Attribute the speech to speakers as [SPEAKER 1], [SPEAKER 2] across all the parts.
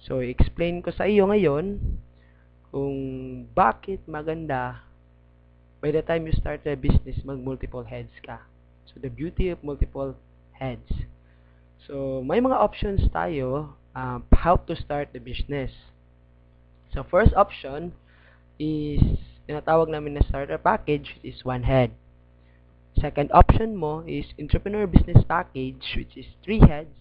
[SPEAKER 1] So, explain ko sa iyo ngayon kung bakit maganda by the time you start a business, mag-multiple heads ka. So, the beauty of multiple heads. So, may mga options tayo how to start the business. So, first option is tinatawag namin na starter package, which is one head. Second option mo is entrepreneur business package, which is 3 heads.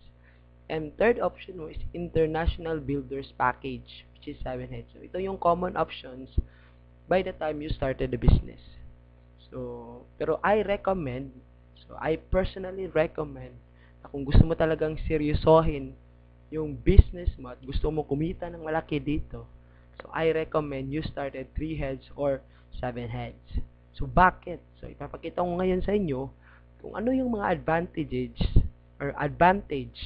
[SPEAKER 1] And third option mo is international builders package, which is 7 heads. So, ito yung common options by the time you started the business. So, pero I personally recommend na kung gusto mo talagang seryosohin yung business mo at gusto mo kumita ng malaki dito, so I recommend you start at 3 heads or 7 heads. So, bakit? So, ipapakita ko ngayon sa inyo kung ano yung mga advantage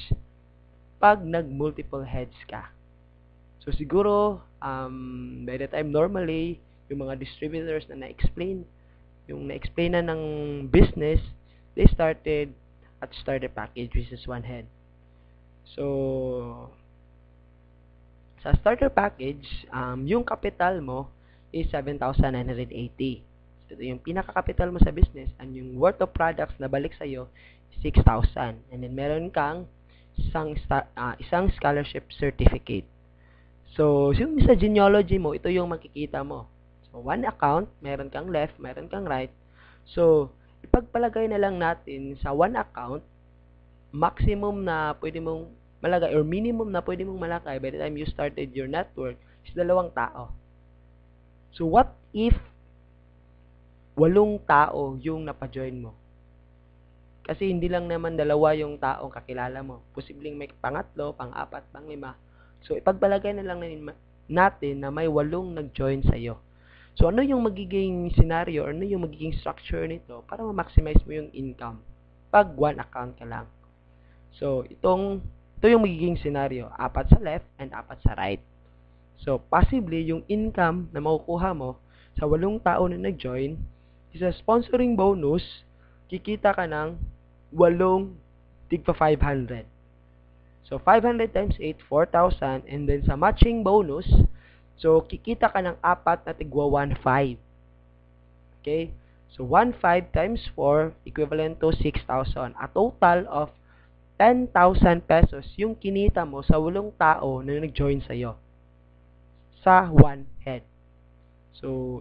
[SPEAKER 1] pag nag-multiple heads ka. So, siguro, by the time normally, yung mga distributors na na-explain na ng business, they started at starter package, which is one head. So, sa starter package, yung capital mo is 7,980. So, ito yung pinaka-capital mo sa business, and yung worth of products na balik sa'yo is 6,000. And then, meron kang isang scholarship certificate. So, yung sa genealogy mo, ito yung makikita mo. So, one account, meron kang left, meron kang right. So, ipagpalagay na lang natin sa one account, maximum na pwede mong malagay or minimum na pwede mong malagay by the time you started your network is 2 tao. So, what if 8 tao yung napajoin mo? Kasi hindi lang naman 2 yung taong kakilala mo. Posibleng may pangatlo, pang-apat, pang-5. So, ipagbalagay na lang natin na may 8 nag-join sa'yo. So, ano yung magiging scenario or ano yung magiging structure nito para ma-maximize mo yung income pag one account ka lang? So, ito yung magiging scenario. 4 sa left and 4 sa right. So, possibly, yung income na makukuha mo sa 8 tao na nag-join, sa sponsoring bonus, kikita ka ng 8 tigpa 500. So, 500 times 8, 4,000. And then, sa matching bonus, so, kikita ka ng 4 na tigwa 1,500. Okay? So, 1,500 times 4, equivalent to 6,000. A total of 10,000 pesos yung kinita mo sa 8 tao na nag-join sa'yo. Sa one head. So,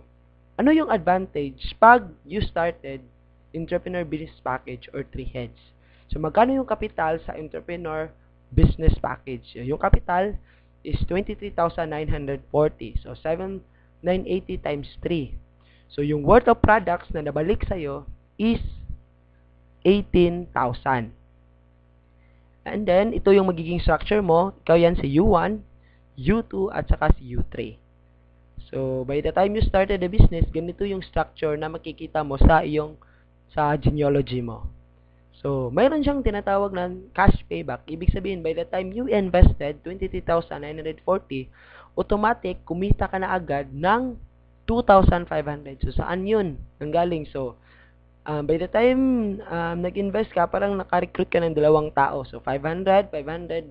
[SPEAKER 1] ano yung advantage pag you started entrepreneur business package or 3 heads? So, magkano yung kapital sa entrepreneur business package? Yung kapital is 23,940. So, 7,980 times 3. So, yung worth of products na nabalik sa'yo is 18,000. And then, ito yung magiging structure mo. Ikaw yan si U1, U2, at saka si U3. So, by the time you started the business, ganito yung structure na makikita mo sa genealogy mo. So, mayroon siyang tinatawag na cash payback. Ibig sabihin, by the time you invested 23,940, automatic, kumita ka na agad ng 2,500. So, saan yun nanggaling? So, by the time nag-invest ka, parang naka-recruit ka ng 2 tao. So, 500, 500,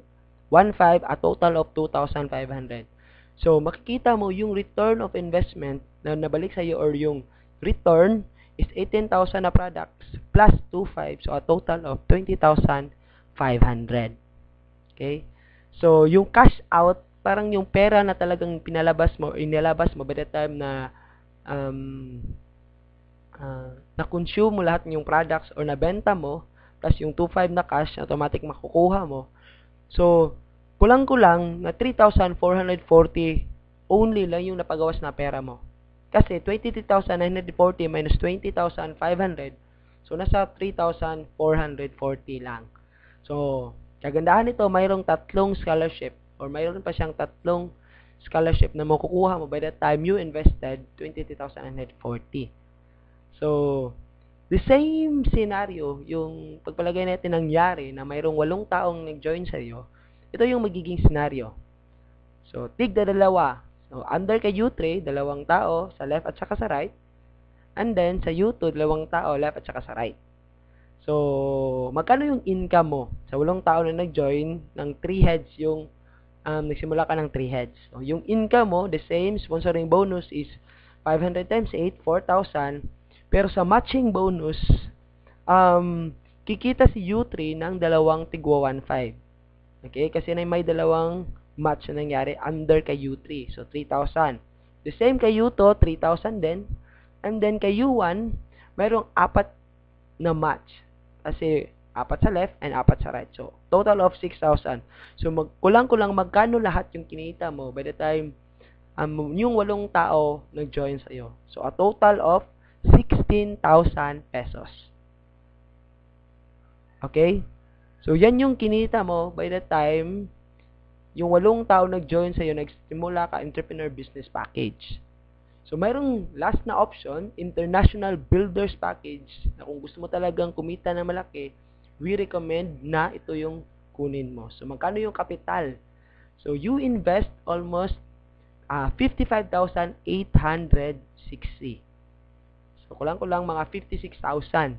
[SPEAKER 1] 1,500, a total of 2,500. So, makikita mo yung return of investment na nabalik sa'yo or yung return is 18,000 na products plus 2,500. So, a total of 20,500. Okay? So, yung cash out, parang yung pera na talagang inilabas mo by the time na na-consume mo lahat ng yung products or nabenta mo, plus yung 2,500 na cash, automatic makukuha mo. So, kulang-kulang na 3,440 only lang yung napagawas na pera mo. Kasi 23,940 minus 20,500, so nasa 3,440 lang. So, kagandahan nito, mayroong 3 scholarship or mayroon pa siyang 3 scholarship na makukuha mo by the time you invested 23,940. So, the same scenario, yung pagpalagay natin nangyari na mayroong 8 taong nag-join sa iyo, ito yung magiging scenario. So, tigda 2. So, under kay U3, 2 tao sa left at saka sa right. And then, sa U2, 2 tao left at saka sa right. So, magkano yung income mo? Sa 8 tao na nag-join, ng 3 heads yung nagsimula ka ng 3 heads. So, yung income mo, the same, sponsoring bonus is 500 times 8, 4,000. Pero sa matching bonus, kikita si U3 ng dalawang tigwa 1.5. Okay? Kasi may dalawang match na nangyari under kay U3. So, 3,000. The same kay U2, 3,000 din. And then kay U1, mayroong 4 na match. Kasi 4 sa left and 4 sa right. So, total of 6,000. So, kulang-kulang magkano lahat yung kinita mo by the time yung 8 tao nag-join sa'yo. So, a total of 16,000 pesos. Okay? So, yan yung kinita mo by the time yung 8 tao nag-join sa'yo, nagsimula ka entrepreneur business package. So, mayroong last na option, international builders package, na kung gusto mo talagang kumita na malaki, we recommend na ito yung kunin mo. So, magkano yung kapital? So, you invest almost 55,860. So, kulang-kulang mga 56,000.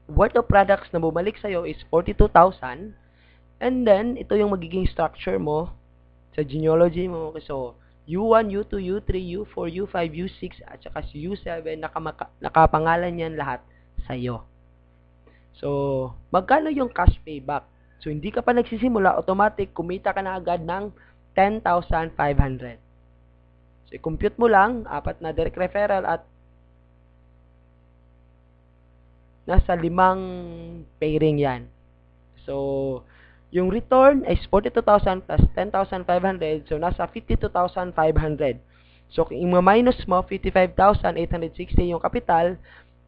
[SPEAKER 1] Worth of products na bumalik sa'yo is 42,000. And then, ito yung magiging structure mo sa genealogy mo. So, U1, U2, U3, U4, U5, U6, at saka si U7, nakapangalan yan lahat sa'yo. So, magkano yung cash payback? So, hindi ka pa nagsisimula, automatic, kumita ka na agad ng 10,500. So, i-compute mo lang, 4 na direct referral at nasa 5 pairing yan. So, yung return is 42,000 plus 10,500. So, nasa 52,500. So, kung i-minus mo, 55,860 yung capital,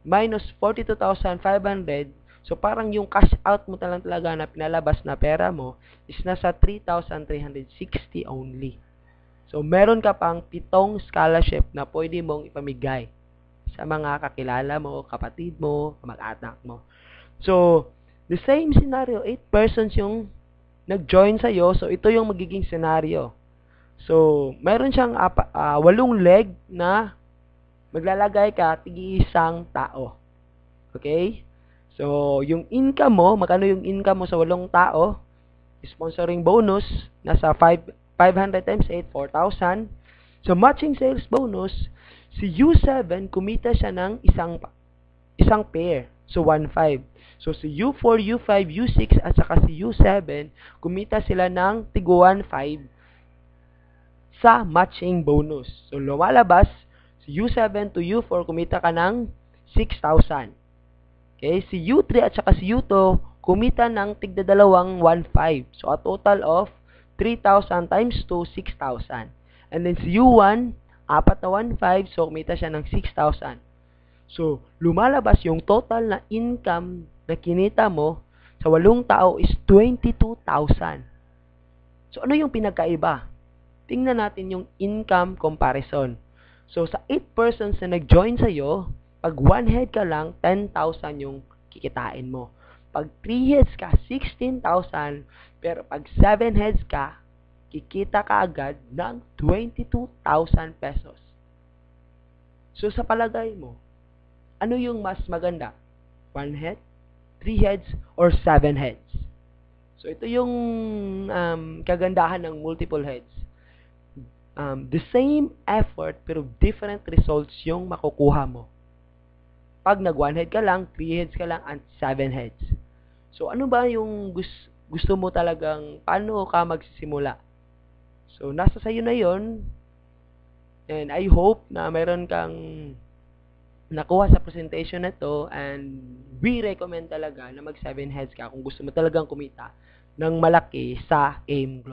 [SPEAKER 1] minus 42,500. So, parang yung cash out mo talaga na pinalabas na pera mo is nasa 3,360 only. So, meron ka pang 7 scholarship na pwede mong ipamigay sa mga kakilala mo, kapatid mo, mag-anak mo. So, the same scenario, 8 persons yung nag-join sa'yo. So, ito yung magiging scenario. So, mayroon siyang 8 leg na maglalagay ka tig-isang tao. Okay? So, yung income mo, magkano yung income mo sa 8 tao? Sponsoring bonus, nasa 500 times 8, 4,000. So, matching sales bonus, si U7, kumita siya ng isang pair. So, 1.5. So, si U4, U5, U6, at saka si U7, kumita sila ng tigwa 1.5 sa matching bonus. So, lumalabas, si U7 to U4, kumita ka ng 6,000. Okay? Si U3 at saka si U2, kumita ng tigdadalawang 1.5. So, a total of 3,000 times 2, 6,000. And then si U1, 4 na 1.5, so kumita siya ng 6,000. So, lumalabas yung total na income na kinita mo sa 8 tao is 22,000. So, ano yung pinagkaiba? Tingnan natin yung income comparison. So, sa 8 persons na nag-join sa'yo, pag 1 head ka lang, 10,000 yung kikitain mo. Pag 3 heads ka, 16,000. Pero pag 7 heads ka, kikita ka agad ng 22,000 pesos. So, sa palagay mo, ano yung mas maganda? 1 head, 3 heads, or 7 heads? So, ito yung kagandahan ng multiple heads. The same effort pero different results yung makukuha mo. Pag nag 1 head ka lang, 3 heads ka lang, and 7 heads. So, ano ba yung gusto mo talagang, paano ka magsisimula? So, nasa sayo na yon. And I hope na mayroon kang nakuha sa presentation na to, and we recommend talaga na mag 7 heads ka kung gusto mo talagang kumita ng malaki sa AIM Global.